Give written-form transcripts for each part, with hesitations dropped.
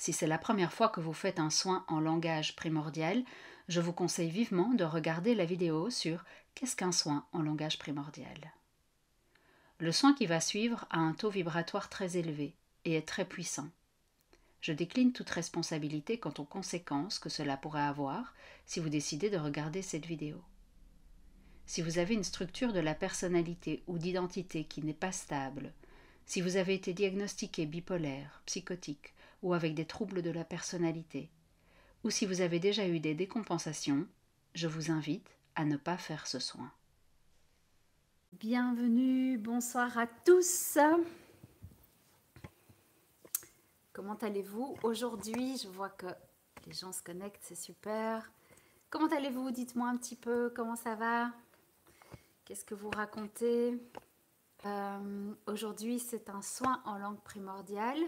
Si c'est la première fois que vous faites un soin en langage primordial, je vous conseille vivement de regarder la vidéo sur « Qu'est-ce qu'un soin en langage primordial ?» Le soin qui va suivre a un taux vibratoire très élevé et est très puissant. Je décline toute responsabilité quant aux conséquences que cela pourrait avoir si vous décidez de regarder cette vidéo. Si vous avez une structure de la personnalité ou d'identité qui n'est pas stable, si vous avez été diagnostiqué bipolaire, psychotique ou avec des troubles de la personnalité, ou si vous avez déjà eu des décompensations, je vous invite à ne pas faire ce soin. Bienvenue, bonsoir à tous. Comment allez-vous aujourd'hui? Je vois que les gens se connectent, c'est super. Comment allez-vous? Dites-moi un petit peu comment ça va. Qu'est-ce que vous racontez? Aujourd'hui, c'est un soin en langue primordiale.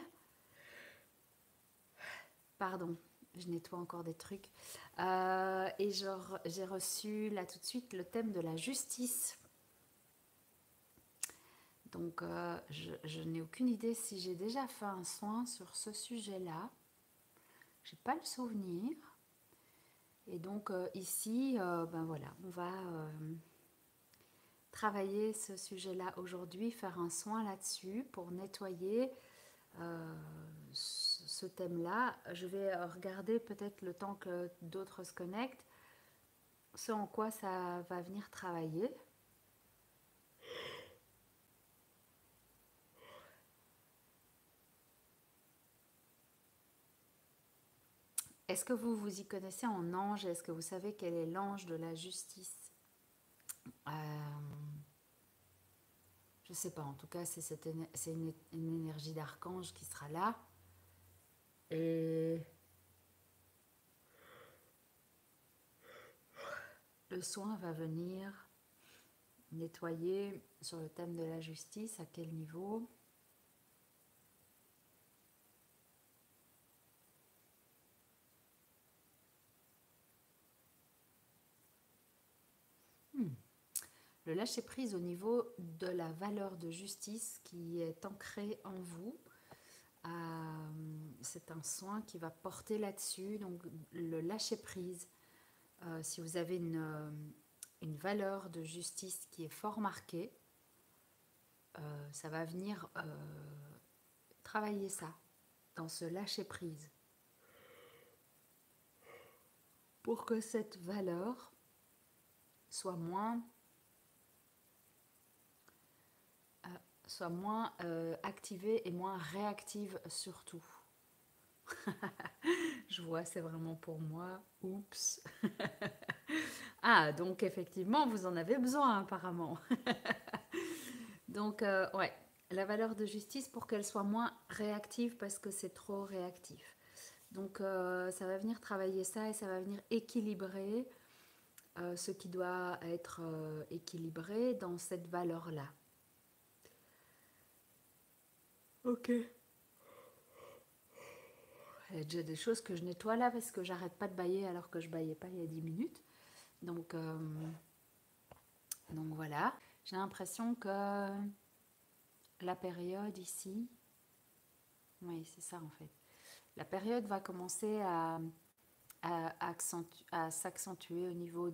Pardon, je nettoie encore des trucs. Et j'ai reçu là tout de suite le thème de la justice. Donc, je n'ai aucune idée si j'ai déjà fait un soin sur ce sujet-là. Je n'ai pas le souvenir. Et donc, ici, ben voilà, on va travailler ce sujet-là aujourd'hui, faire un soin là-dessus pour nettoyer ce thème-là. Je vais regarder peut-être le temps que d'autres se connectent, ce en quoi ça va venir travailler. Est-ce que vous vous y connaissez en ange? Est-ce que vous savez quel est l'ange de la justice? Je ne sais pas, en tout cas, c'est une énergie d'archange qui sera là. Et le soin va venir nettoyer sur le thème de la justice. À quel niveau? Le lâcher-prise au niveau de la valeur de justice qui est ancrée en vous. C'est un soin qui va porter là-dessus. Donc le lâcher-prise, si vous avez une valeur de justice qui est fort marquée, ça va venir travailler ça, dans ce lâcher-prise. Pour que cette valeur soit moins activée et moins réactive surtout. Je vois, c'est vraiment pour moi. Oups. Ah, donc effectivement, vous en avez besoin apparemment. Donc, ouais, la valeur de justice pour qu'elle soit moins réactive parce que c'est trop réactif. Donc, ça va venir travailler ça et ça va venir équilibrer ce qui doit être équilibré dans cette valeur-là. Ok. Il y a déjà des choses que je nettoie là parce que j'arrête pas de bailler alors que je baillais pas il y a 10 minutes. Donc voilà. J'ai l'impression que la période ici, oui c'est ça en fait, la période va commencer à s'accentuer au niveau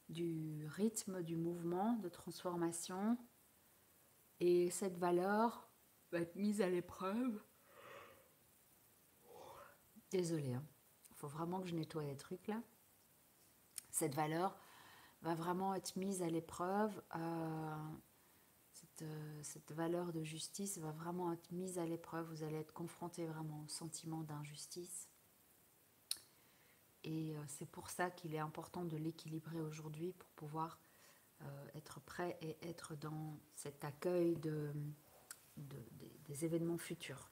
du rythme du mouvement de transformation et cette valeur va être mise à l'épreuve. Désolée, hein. Il faut vraiment que je nettoie les trucs là. Cette valeur va vraiment être mise à l'épreuve. Cette valeur de justice va vraiment être mise à l'épreuve. Vous allez être confronté vraiment au sentiment d'injustice. Et c'est pour ça qu'il est important de l'équilibrer aujourd'hui pour pouvoir être prêt et être dans cet accueil des événements futurs.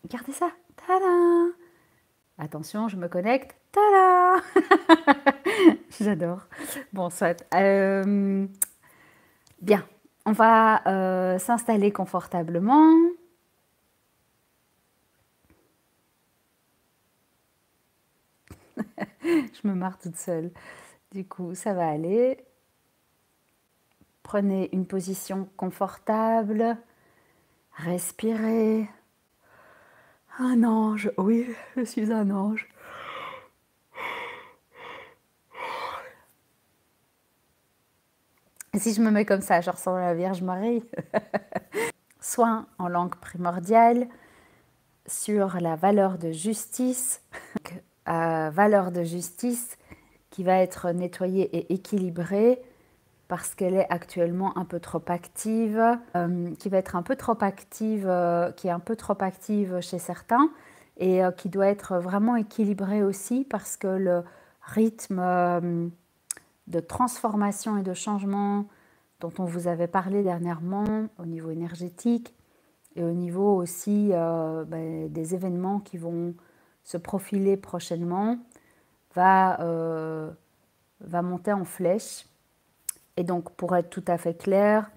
Regardez ça. Tada! Attention, je me connecte. Tada! J'adore. Bon, soit. Bien, on va s'installer confortablement. Je me marre toute seule. Du coup, ça va aller. Prenez une position confortable. Respirez. Un ange, oui, je suis un ange. Et si je me mets comme ça, je ressemble à la Vierge Marie. Soin en langue primordiale sur la valeur de justice. Valeur de justice qui va être nettoyée et équilibrée parce qu'elle est actuellement un peu trop active, qui va être un peu trop active, qui est un peu trop active chez certains et qui doit être vraiment équilibrée aussi parce que le rythme de transformation et de changement dont on vous avait parlé dernièrement au niveau énergétique et au niveau aussi des événements qui vont se profiler prochainement va monter en flèche. Et donc, pour être tout à fait claire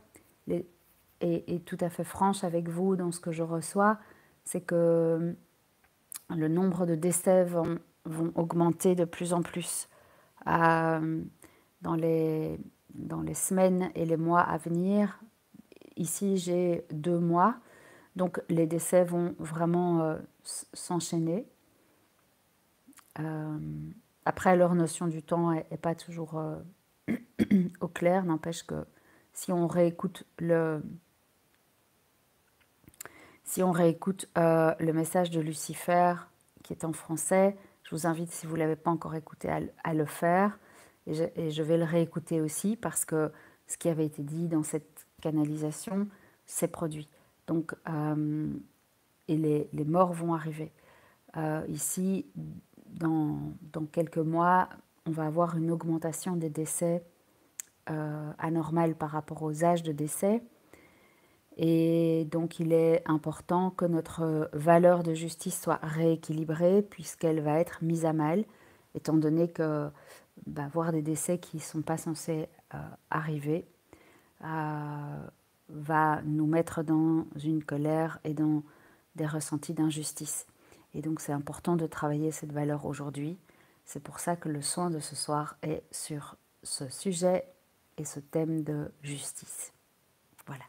et tout à fait franche avec vous dans ce que je reçois, c'est que le nombre de décès vont augmenter de plus en plus dans les semaines et les mois à venir. Ici, j'ai 2 mois, donc les décès vont vraiment s'enchaîner. Après, leur notion du temps n'est pas toujours au clair, n'empêche que si on réécoute le message de Lucifer qui est en français, je vous invite, si vous ne l'avez pas encore écouté, à le faire. Et je vais le réécouter aussi parce que ce qui avait été dit dans cette canalisation s'est produit. Donc, et les morts vont arriver. Ici, dans quelques mois, on va avoir une augmentation des décès anormale par rapport aux âges de décès. Et donc, il est important que notre valeur de justice soit rééquilibrée puisqu'elle va être mise à mal, étant donné que voir des décès qui ne sont pas censés arriver va nous mettre dans une colère et dans des ressentis d'injustice. Et donc, c'est important de travailler cette valeur aujourd'hui. C'est pour ça que le soin de ce soir est sur ce sujet et ce thème de justice. Voilà.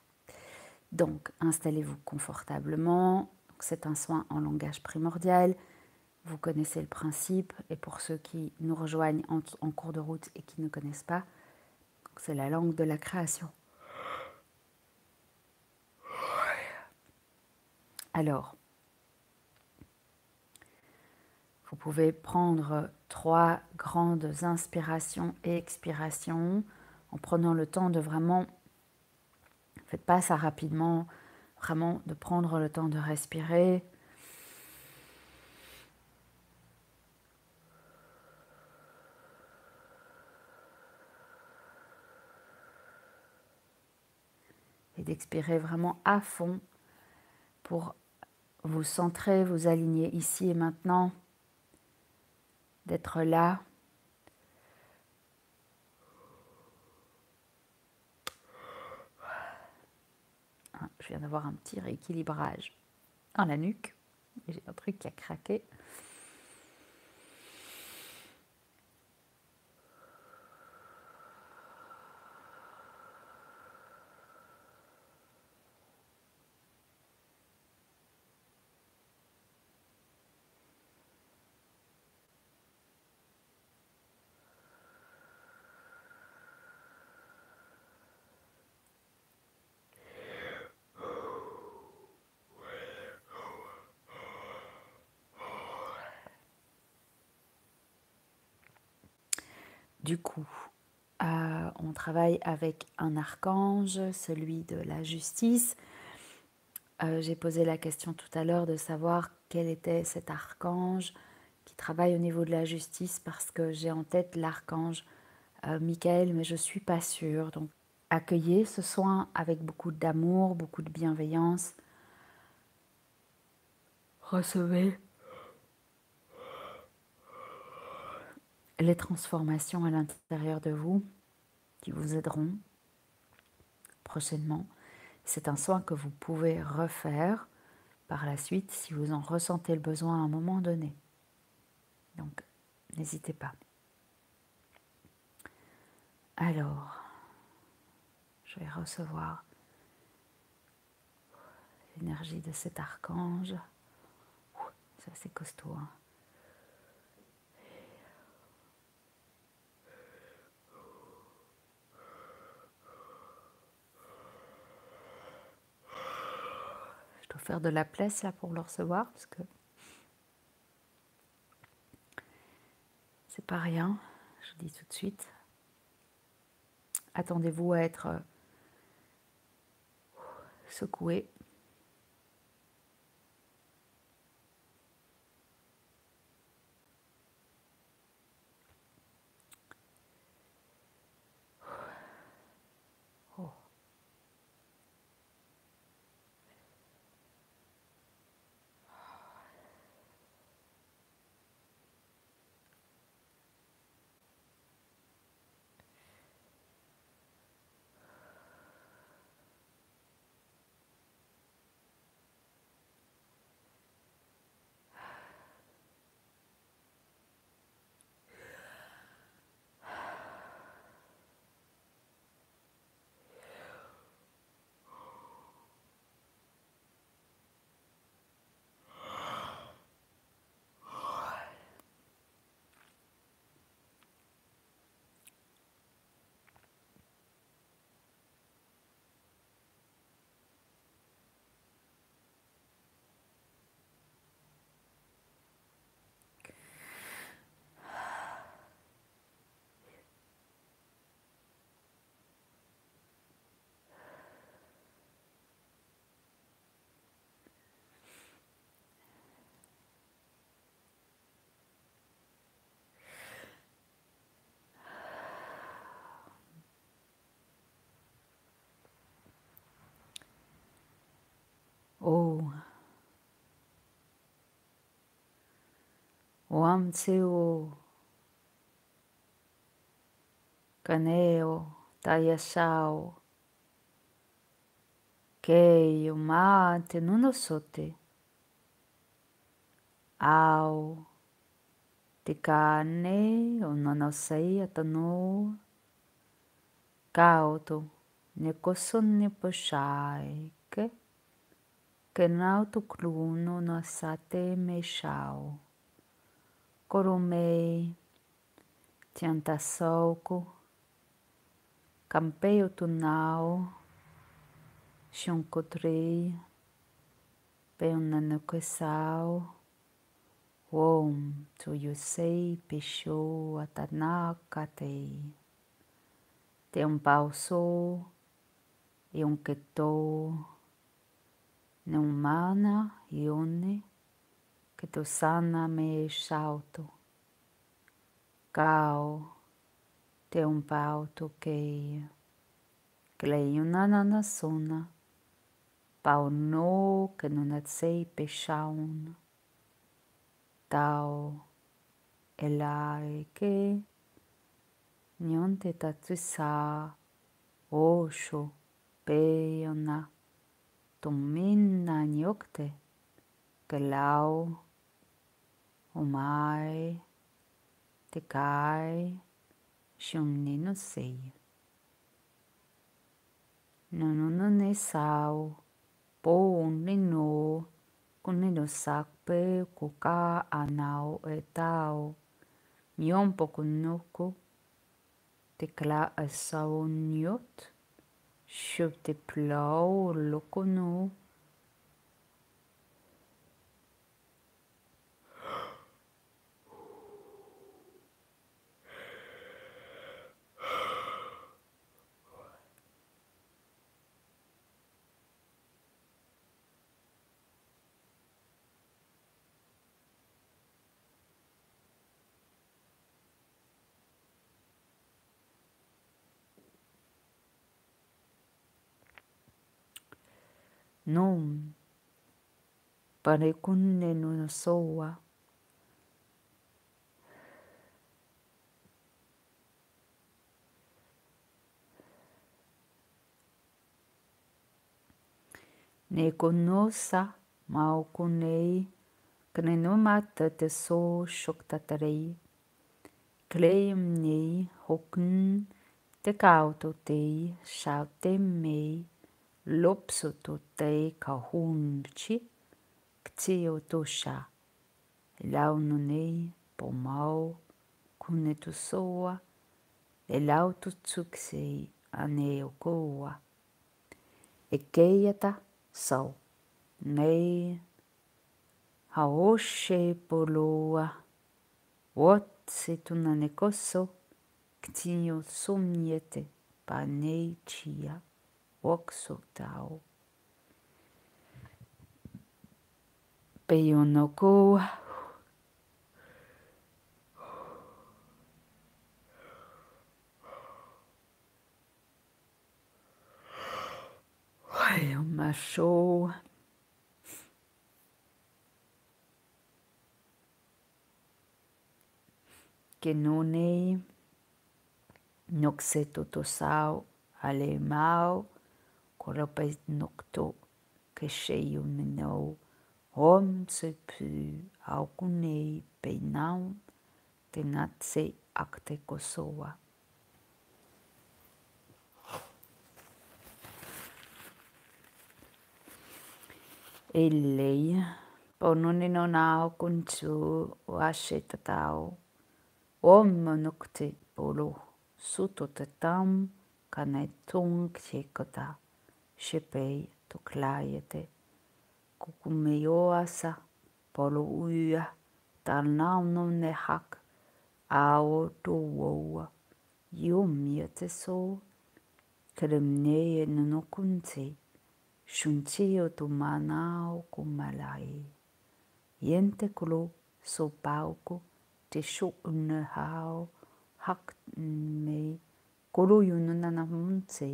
Donc, installez-vous confortablement. C'est un soin en langage primordial. Vous connaissez le principe. Et pour ceux qui nous rejoignent en cours de route et qui ne connaissent pas, c'est la langue de la création. Alors, vous pouvez prendre 3 grandes inspirations et expirations en prenant le temps de vraiment, faites pas ça rapidement, vraiment de prendre le temps de respirer. Et d'expirer vraiment à fond pour vous centrer, vous aligner ici et maintenant, d'être là. Je viens d'avoir un petit rééquilibrage dans la nuque. J'ai un truc qui a craqué. Du coup, on travaille avec un archange, celui de la justice. J'ai posé la question tout à l'heure de savoir quel était cet archange qui travaille au niveau de la justice parce que j'ai en tête l'archange Michael, mais je ne suis pas sûre. Donc, accueillez ce soin avec beaucoup d'amour, beaucoup de bienveillance. Recevez les transformations à l'intérieur de vous qui vous aideront prochainement. C'est un soin que vous pouvez refaire par la suite si vous en ressentez le besoin à un moment donné. Donc, n'hésitez pas. Alors, je vais recevoir l'énergie de cet archange. Ça, c'est costaud. Hein. Je dois faire de la place là pour le recevoir parce que c'est pas rien. Je dis tout de suite. Attendez-vous à être secoué. Oh. Oh. Oamtseo. Kaneo. Tayasao. Keio mate nunosote. Ao. Tikane o nanosei atano. Kauto. Nekosone poshai. Ke nauto kluno no sate me shao. Koromei. Tiantasouko. Campeo tunao. Shunkotrei. Peunanakwesao. Om to Yusei Pisho Atanakatei. Te un pauso e un keto. Ne umana ione que tu sana me shauto. Cao te un pauto que Cleiunana na sona. Pau no que non sei peshaun. Tau elai que nionte tatsusa osho peona tumina nyokte kelau umai te kai shunni no sei. Nono ne sao po unni no kunino sakpe kuka anao e tao nyompo kunuku te kla asao nyot shup te plau lokonu. Non pare kunne no soa. Ne konosa mau kunei kene no mata te so shok tatarei. Kleim nei hokun te kauto tei shau te mei lopso to tei kahunchi ktio tosha e lau no nei po mau kune tu soa e lau tu tuksei ane o koa. E keiata sau nei haoshe poloa wat se tunane koso ktinyo somniete pa nei chia wakso tau. Peionoko Masho ke nonei nokseto to sao ale mau korope nokto ke sheio mino hom se pu au kunei peinau te natse akte kosoa. Elei ponone no nao kuntu o ashe tatao o monokte polo suto te tam kanai tung kota shepei to klaiete kukumeo asa polo uia tanau no ne hak ao to woa yumia te so kremne no kunte shunchio tu manao kumalai yente kulo so pauko te sho une hao hak me kolo yunana munte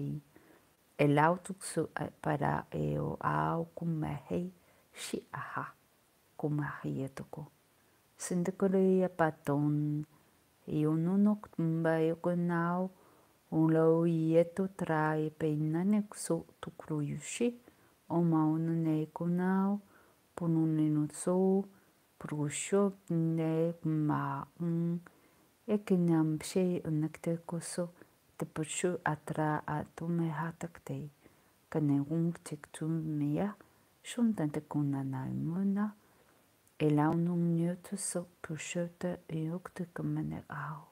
e lautuksu para e o ao kumahei shi aha kumahia toko sindekore ya paton e o nunok tumba e ko nao o lau i eto trai pe nane so tukru yushi o maunu ne ko nao ponune no so prusho ne ma e kinam she unakte koso te pushu atra atume hatakte kane ung tiktum mea shuntante kuna naimuna e launung nyoto so pushu te yukte kumene au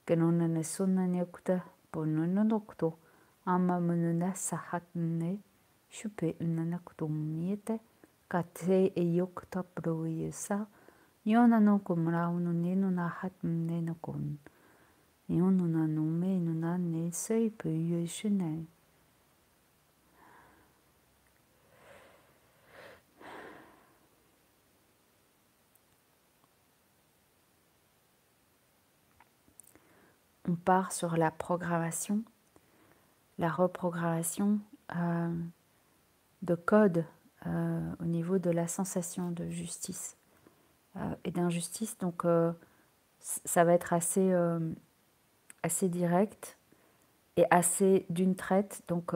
ke nona ne suna nyokta ponono nokto ama mununa sahat ne shupe unana kutumiete ka te e yokta pro yesa yona no kumrau no nino na hat ne no kon yona na no me no na ne sei pe yeshine on part sur la programmation, la reprogrammation de code au niveau de la sensation de justice et d'injustice. Donc, ça va être assez direct et assez d'une traite. Donc,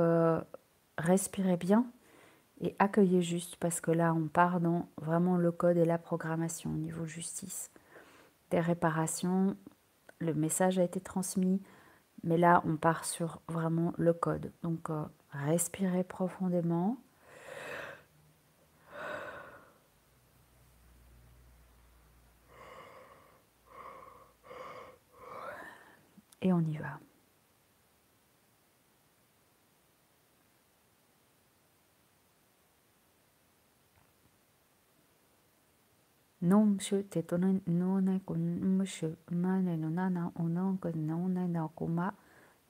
respirez bien et accueillez juste parce que là, on part dans vraiment le code et la programmation au niveau justice. Des réparations, le message a été transmis, mais là, on part sur vraiment le code. Donc, respirez profondément. Et on y va. Non, monsieur, t'es ton non kun monsieur, mane no nana ono kun no na kuma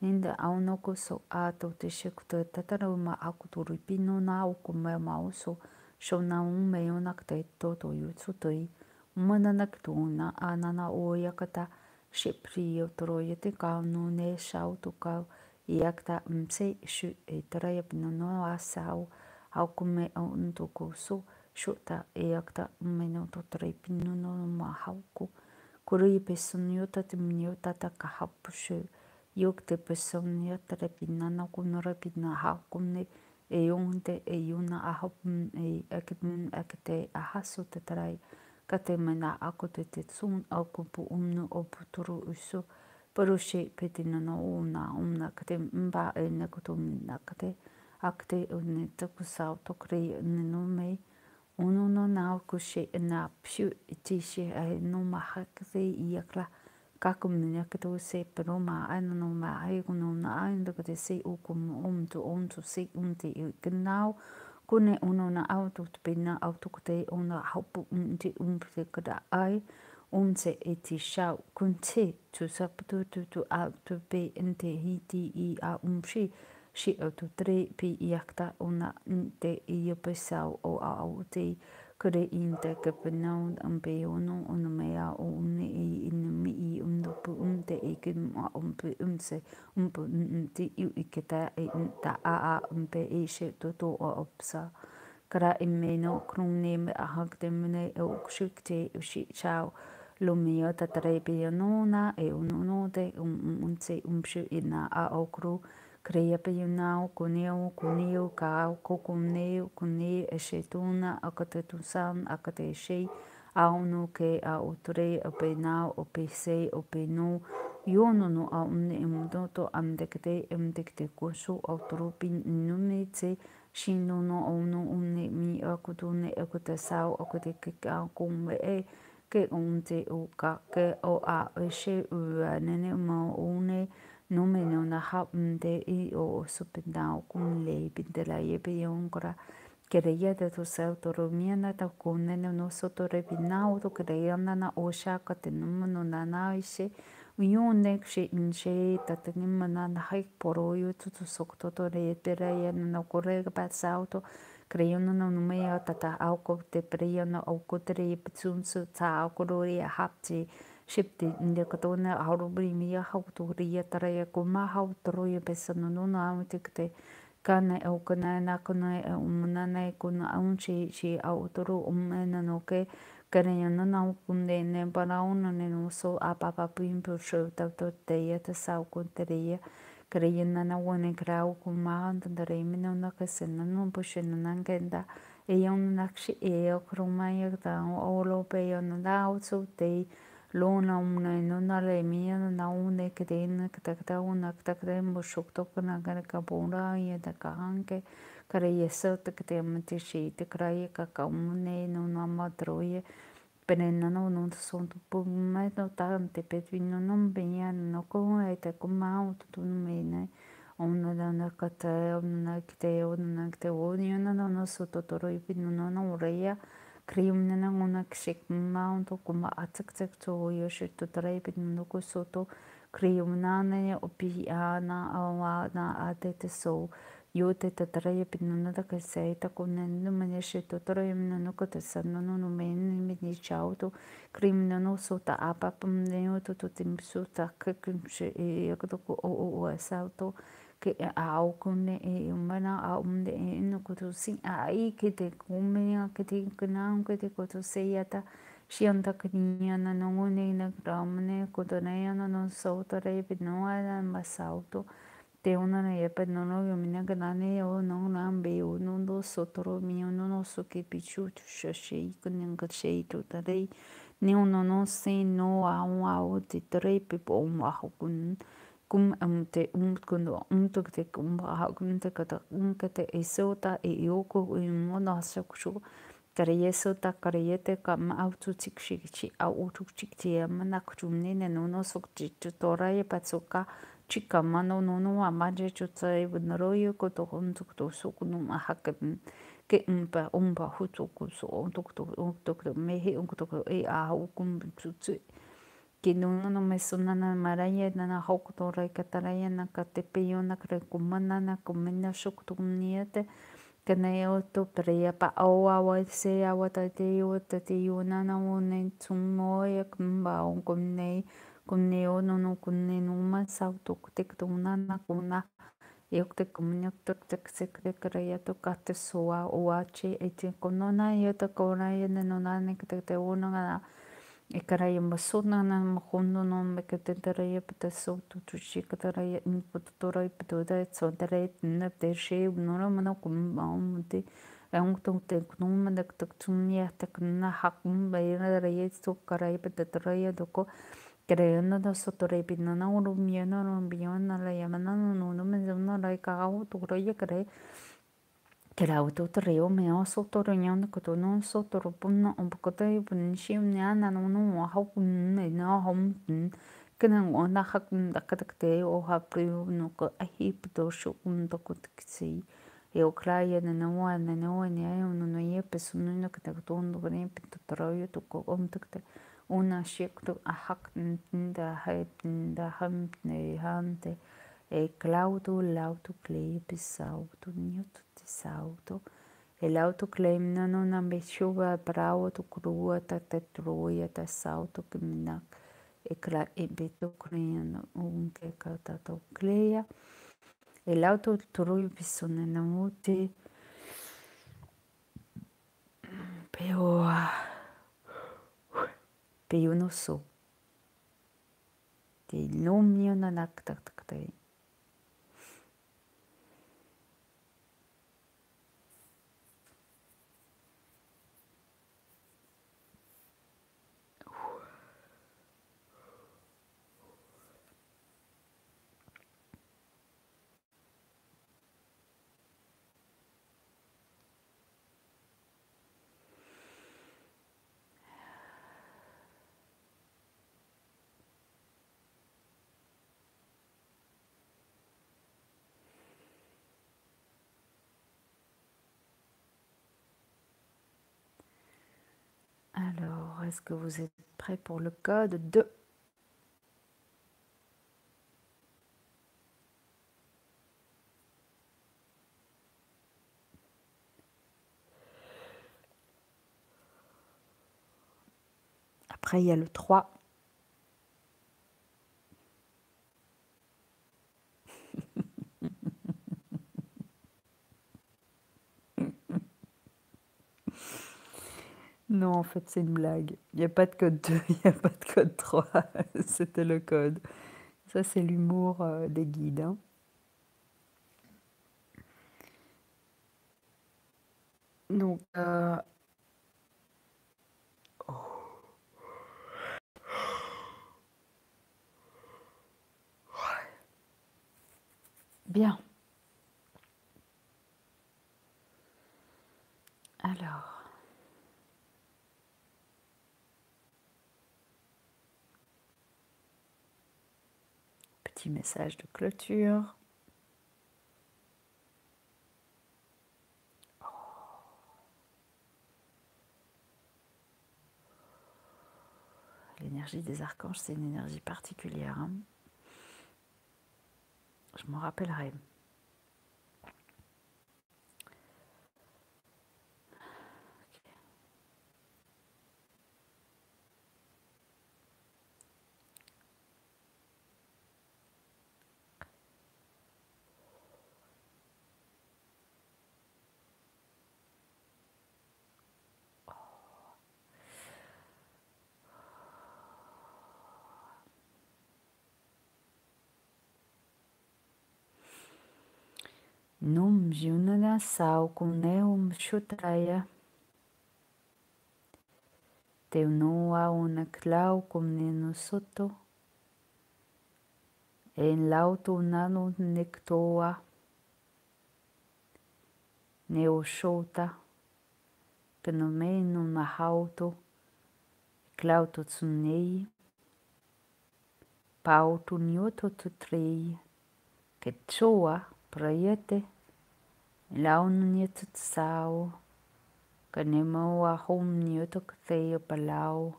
ninda auno ko so ato te shekuta tatara ma akuturu pino na o kuma ma so shona un me ona kte toto yutsutoi manana ktuna anana o yakata shepri otro yete ka no ne shau to ka yakta mse shu etra yapno no asau au kume on to ko so shota e akta meno to trepino no mahauko kuri pesoniota te miniota ta kahapushu yok te pesoniota repina no kunora pina hakumne e yonte e yuna ahop e akte ahaso te trai kate mena ako te tsun akupu umno oputuru uso paroshe petino no una kate mba e nakoto mina kate Akte une taku sau tokri no me. Ono no nao kushe na pshu itishi ai no mahakre iakla. Kakumnya kato se pero ma ano no ma ai no na ai ndo kate se ukum to se unti genau kune uno na auto pina auto kate ona hopu unti umpe kada ai unse eti shau kunte tu saputu tu auto pe ente hiti I a umshi shi auto tre pi iakta ona te I pesau o au te kure inte ka penau ampe ono mea o une I mi I pu unte I ke ma umpe unse te I ke ta ta a umpe I she to o opsa kara I me no krone me a hak te mene o kusukte o shi chao lo mea ta tare pe no na ono no te unse umshu ina a okru Kreia pe nao kuneo ka kokuneo kune e she tuna akate tu san akate she auno ke a utre o pe nao o pe se o pe no yono no a une e mudoto amdekte koso autoropi nune te shino no ono une mi akutune akute sao akute ke ka kumbe e ke unte o ka ke o a she u nene ma une no me no na hapnde I o supendao kun le pintela ye pe yonkora kereia de to sa autonomia ta kunne no soto repinao to kereia na o shaka te no na na ise Uyone kshe inche tatani mana na haik poro yo tutu sokto to re tera ya no corre pa sauto creiono no me tata auko te preio no auko te re pitsun su ta auko ro ya hapti shipti inde katona auro brimi ya hauto ria tara ya kuma hauto ya pesano no no amte kte kana au kana na kana umna na kuna aunchi chi autoro umena no ke Kaya na kunde ne parauna ne no so apapa pimpo show tato te te sau kunteria kaya na wane krau kuma da remino na kasena no pushena nangenda e yon nakshi e okroma yagda olo pe yon da so te lona una no na le mia na une kedena kata una kata mo shok to kana ka bora ya da kanke kare yeso te kete mate shi te kraye ka kaumune no na madroye penena no no son tu pu mai no tante petvino no benya no ko e te ko mau tu mene ona na kata ona kte oni ona no so to toro I pino no reya krium na ona kshik mau to kuma atsak tsak to yo shi to trai pino no ko so to krium na ne opi ana awa na ate te so yo te taraia pino na ka sei ta ko ne no mane she to taraia no ko te sa no me ni chao to krim no so ta apa pum ne o to tim so ta ka krim she e ko ko o sa to ke a o ko ne e mana a e no ko to si a I ke te ko me ke te kana ke te ko to sei ata Shianta kania na no ne na gramne ko to ne no so taraia pino na masauto te ona na ye pe no yo mina ganane o no na be o no do sotoro mi no so ke pichu tu shashi kunin ka shei tu tare ni no se no a o te tre pe po ma ho kum te kun to te kum ha kun te kata ka te esota e yoko I mo na sa ku kare yeso ta kare yete ka ma au tu tik shi au tu tik te mana ku ne no so tu tora ye patsoka Chika mano no amaje chutsai bunroyo ko to hontuk to sukunu mahakam ke umpa hutuku so tok mehi tok e a hukum tsutsu ke no me sunana maraya na hokuto rai kataraya na katepeyo na kumana na kumena shuktu niete kana yo to preya pa awa wa se awa ta te yo na one tsumo ya kumba on kunne o no kunne no ma sau to te na kuna yok te kumnya te sekre kreya to kate soa o ache e te konona yo te kora ye no na ne te ona na e kara ye masona na mahondo no me ke te tere pete so tu shi ke tere ni puto rai puto da so tere na te she no no no kum te ang tong te knum te tumya te na hakum be re ye so kara ye pete tere ye doko Creando da sotorepina na urumiana rumbiana la yamana no no me zona la cagao to roya cre que la auto treo me o sotorreñando que to no sotoropuna un poco te punishim na no no ha kun na hom que na ona ha kun da katakte o ha preo no ko a hip do sho un to ko tksi e o kraia na no ne ai no no ye pesu no que ta to no ne pito troyo to ko takte una shikto a hak da hype da ham ne hante e claudo l'auto clip sauto newto ti sauto e l'auto claim non ambisciuva bravo tu crua ta te troia ta sauto che mina e cla e beto creano un che catato clea e l'auto troi bisogna namuti però io non so ti nomi una nakta. Alors, est-ce que vous êtes prêts pour le code 2? Après, il y a le 3. Non, en fait, c'est une blague. Il n'y a pas de code 2, il n'y a pas de code 3. C'était le code. Ça, c'est l'humour des guides. Hein. Donc, bien. Alors, petit message de clôture. L'énergie des archanges, c'est une énergie particulière. Hein. Je m'en rappellerai. Num junana sao kuneum shutraya. Teu noa una clau kumnenu soto. En lauto nano nectoa. Neo shota. Penomeno mahauto. Clauto tsunei. Pauto nyoto tutrei. Ketchoa prayete. Launu nyetu tsao. Kanemo a home nyoto ktheo palau.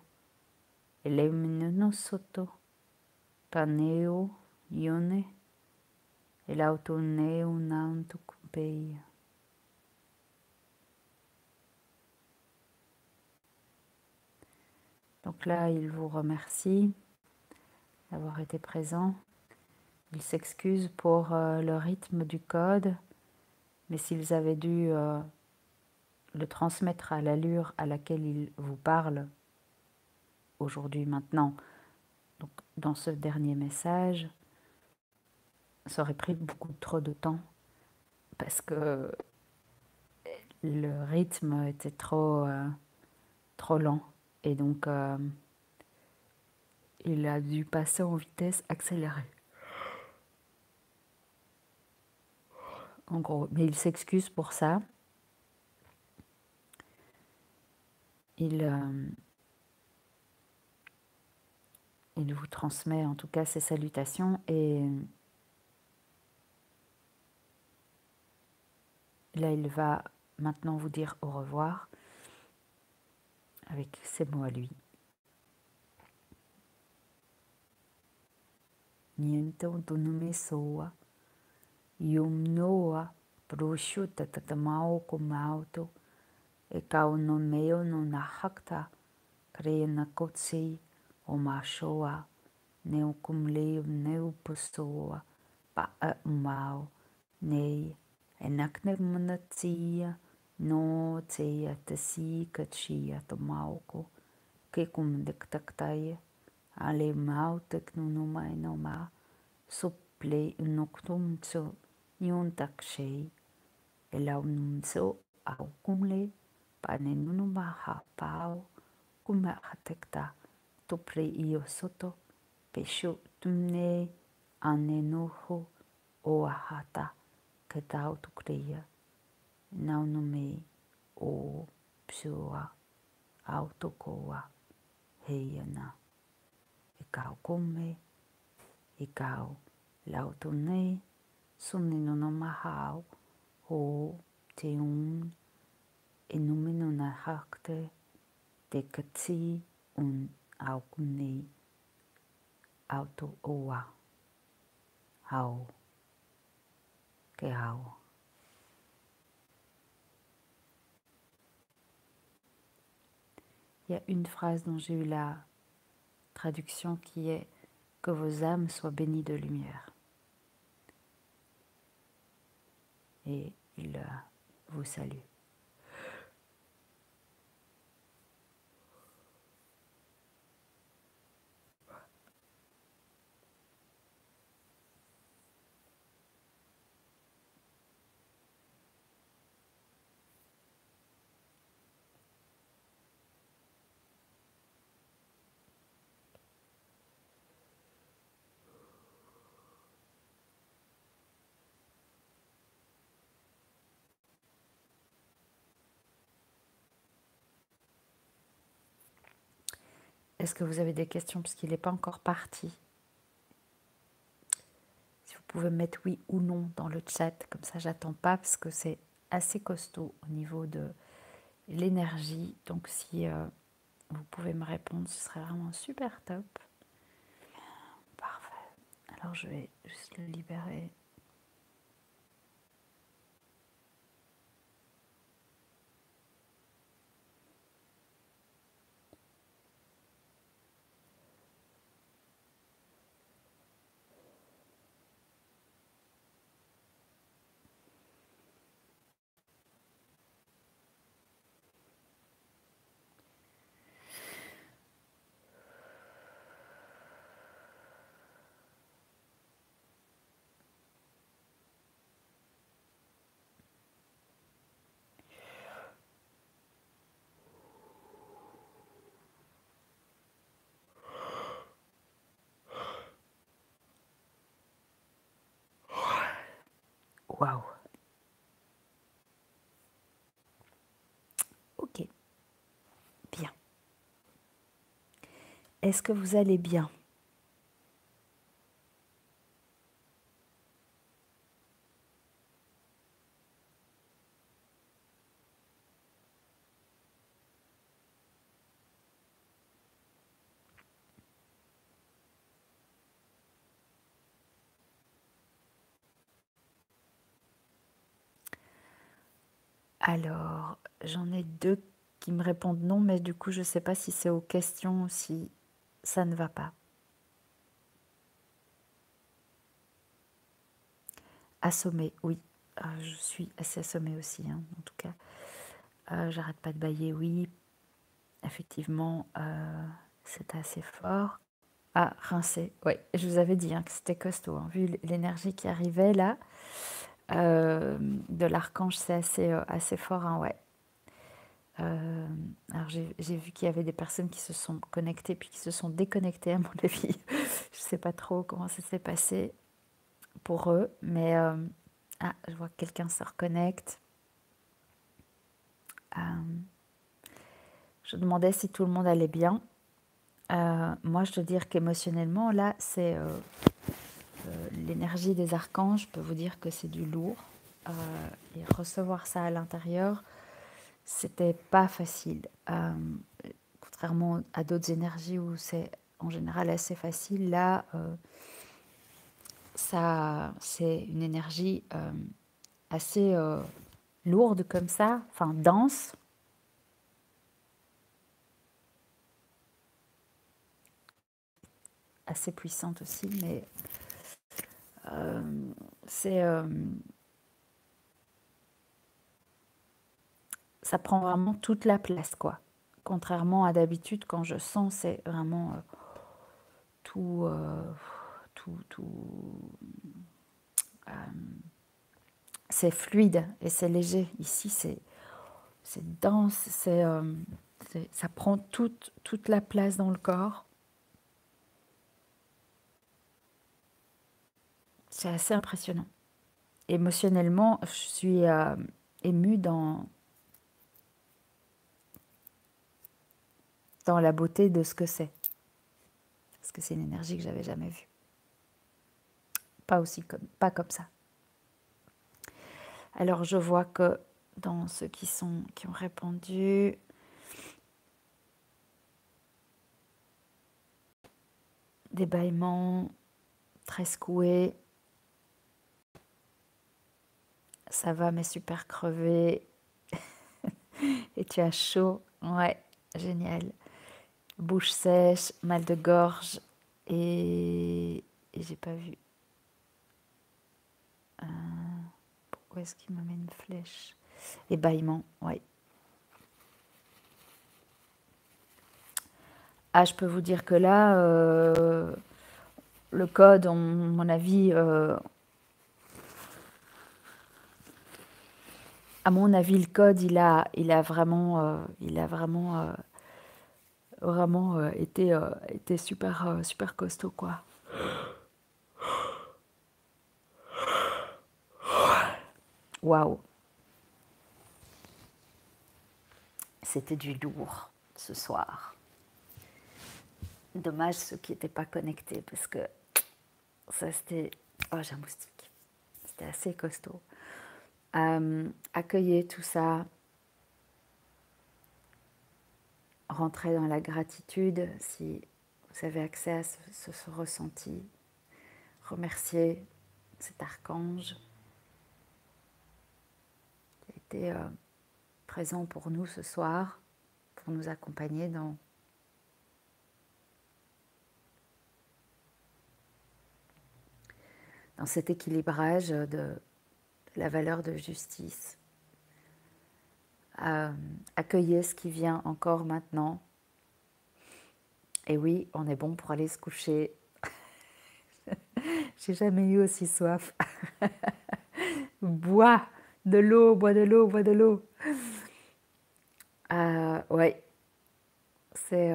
Elemino no soto. Kaneo yone. El autoneo nanto kupeia. Donc là, il vous remercie d'avoir été présent. Il s'excuse pour le rythme du code, mais s'ils avaient dû le transmettre à l'allure à laquelle il vous parle aujourd'hui, maintenant, donc dans ce dernier message, ça aurait pris beaucoup trop de temps parce que le rythme était trop lent. Et donc, il a dû passer en vitesse accélérée. En gros, mais il s'excuse pour ça. Il vous transmet en tout cas ses salutations et là il va maintenant vous dire au revoir avec ses mots à lui. Niente autonomie soa, yum noa, prosciutta tatamao comauto, e kau no meo no nahakta, crea na kotsi o mashoa, neu cum leu neu postoa, pa a umau, nei, e nakne manatia, no tia te si kachia to mauko, ke cum diktaktaie, ale mau teknunuma e no ma, suple noctum tso, yun takshei, e lau num tso au kumle, pane nunuma ha pau, kuma hatekta, tupre io soto, pesho tumne, ane noho, o ahata, ke tau tukreia, nau nume, o psua, autokoa, heiana, e kau kume, e kau lautunei, sunni no mahau, o te un, e numino na hakte, te katsi un au kunei, auto oa, au, ke au. Il y a une phrase dont j'ai eu la traduction qui est que vos âmes soient bénies de lumière. Et il vous salue. Est-ce que vous avez des questions parce qu'il n'est pas encore parti? Si vous pouvez mettre oui ou non dans le chat, comme ça j'attends pas parce que c'est assez costaud au niveau de l'énergie. Donc si vous pouvez me répondre, ce serait vraiment super top. Parfait. Alors je vais juste le libérer. Waouh. Ok. Bien. Est-ce que vous allez bien? Alors, j'en ai deux qui me répondent non, mais du coup, je ne sais pas si c'est aux questions ou si ça ne va pas. Assommé, oui. Je suis assez assommée aussi, hein, en tout cas. J'arrête pas de bâiller, oui. Effectivement, c'est assez fort. Ah, rincé, oui. Je vous avais dit hein, que c'était costaud. Hein, vu l'énergie qui arrivait là, de l'archange, c'est assez fort, hein, ouais. Alors j'ai vu qu'il y avait des personnes qui se sont connectées puis qui se sont déconnectées à mon avis. Je ne sais pas trop comment ça s'est passé pour eux, mais je vois que quelqu'un se reconnecte. Euh, je demandais si tout le monde allait bien. Moi, je dois dire qu'émotionnellement, là, c'est l'énergie des archanges. Je peux vous dire que c'est du lourd. Et recevoir ça à l'intérieur, c'était pas facile. Contrairement à d'autres énergies où c'est en général assez facile, là, ça, c'est une énergie assez lourde comme ça, enfin dense. Assez puissante aussi, mais c'est ça prend vraiment toute la place, quoi. Contrairement à d'habitude, quand je sens, c'est vraiment tout, c'est fluide et c'est léger. Ici, c'est dense, ça prend toute la place dans le corps. C'est assez impressionnant. Émotionnellement, je suis émue dans la beauté de ce que c'est. Parce que c'est une énergie que j'avais jamais vue. Pas comme ça. Alors je vois que dans ceux qui ont répondu, des bâillements, très secoués, ça va mais super crevé, et tu as chaud, ouais, génial. Bouche sèche, mal de gorge, et j'ai pas vu. Où est-ce qu'il me met une flèche? Et bâillements, ouais. Ah, je peux vous dire que là, le code, à mon avis, le code, il a vraiment été super costaud, quoi. Waouh, c'était du lourd ce soir. Dommage ceux qui n'étaient pas connectés parce que ça c'était... Oh, j'ai un moustique. C'était assez costaud. Accueillez tout ça. Rentrez dans la gratitude si vous avez accès à ce ressenti. Remerciez cet archange qui a été présent pour nous ce soir, pour nous accompagner dans cet équilibrage de la valeur de justice. Accueillez ce qui vient encore maintenant. Et oui, on est bon pour aller se coucher. J'ai jamais eu aussi soif. Bois de l'eau, bois de l'eau, bois de l'eau. Ouais, c'est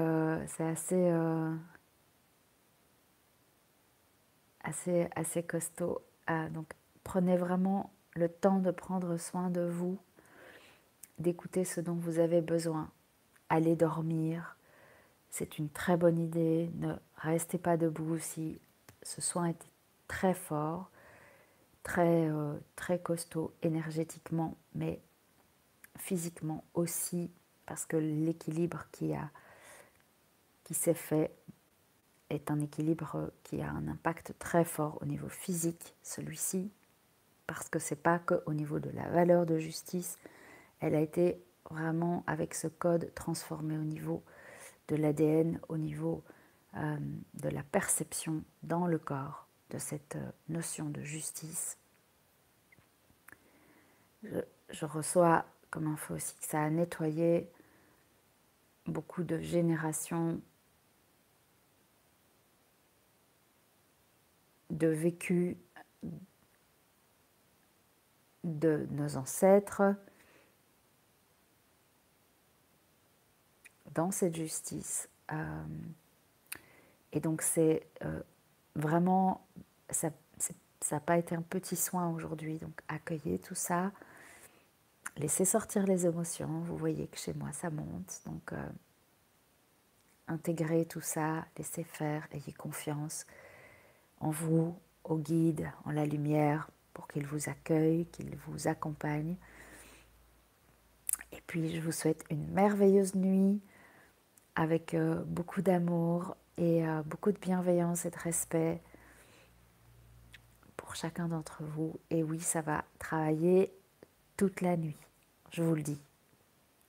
assez costaud. Donc, prenez vraiment le temps de prendre soin de vous, d'écouter ce dont vous avez besoin. Allez dormir, c'est une très bonne idée. Ne restez pas debout si ce soin était très fort, très costaud énergétiquement, mais physiquement aussi, parce que l'équilibre qui s'est fait est un équilibre qui a un impact très fort au niveau physique, celui-ci, parce que c'est pas qu'au niveau de la valeur de justice, elle a été vraiment avec ce code transformée au niveau de l'ADN, au niveau de la perception dans le corps de cette notion de justice. Je reçois comme info aussi que ça a nettoyé beaucoup de générations de vécu de nos ancêtres, dans cette justice. Et donc c'est vraiment, ça n'a pas été un petit soin aujourd'hui, donc accueillez tout ça, laissez sortir les émotions, vous voyez que chez moi ça monte, donc intégrez tout ça, laissez faire, ayez confiance en vous, au guide, en la lumière, pour qu'il vous accueille, qu'il vous accompagne. Et puis je vous souhaite une merveilleuse nuit avec beaucoup d'amour et beaucoup de bienveillance et de respect pour chacun d'entre vous. Et oui, ça va travailler toute la nuit, je vous le dis.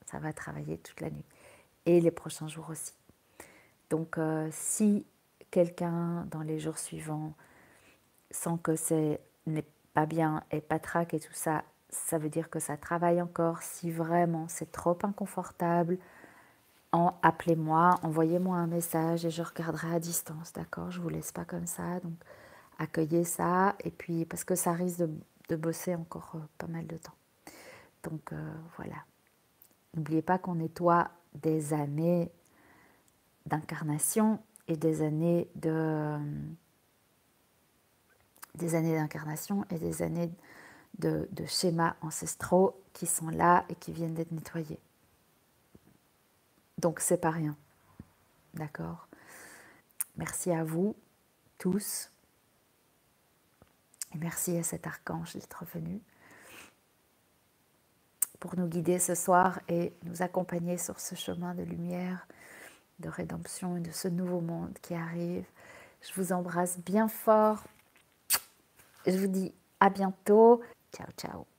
Ça va travailler toute la nuit et les prochains jours aussi. Donc si quelqu'un dans les jours suivants sent que n'est pas bien et patraque et tout ça, ça veut dire que ça travaille encore. Si vraiment c'est trop inconfortable, appelez-moi, envoyez-moi un message et je regarderai à distance, d'accord? Je ne vous laisse pas comme ça, donc accueillez ça, et puis parce que ça risque de bosser encore pas mal de temps. Donc voilà. N'oubliez pas qu'on nettoie des années d'incarnation et des années d'incarnation et des années de schémas ancestraux qui sont là et qui viennent d'être nettoyés. Donc c'est pas rien, d'accord? Merci à vous tous et merci à cet archange d'être venu pour nous guider ce soir et nous accompagner sur ce chemin de lumière, de rédemption et de ce nouveau monde qui arrive. Je vous embrasse bien fort. Je vous dis à bientôt. Ciao, ciao.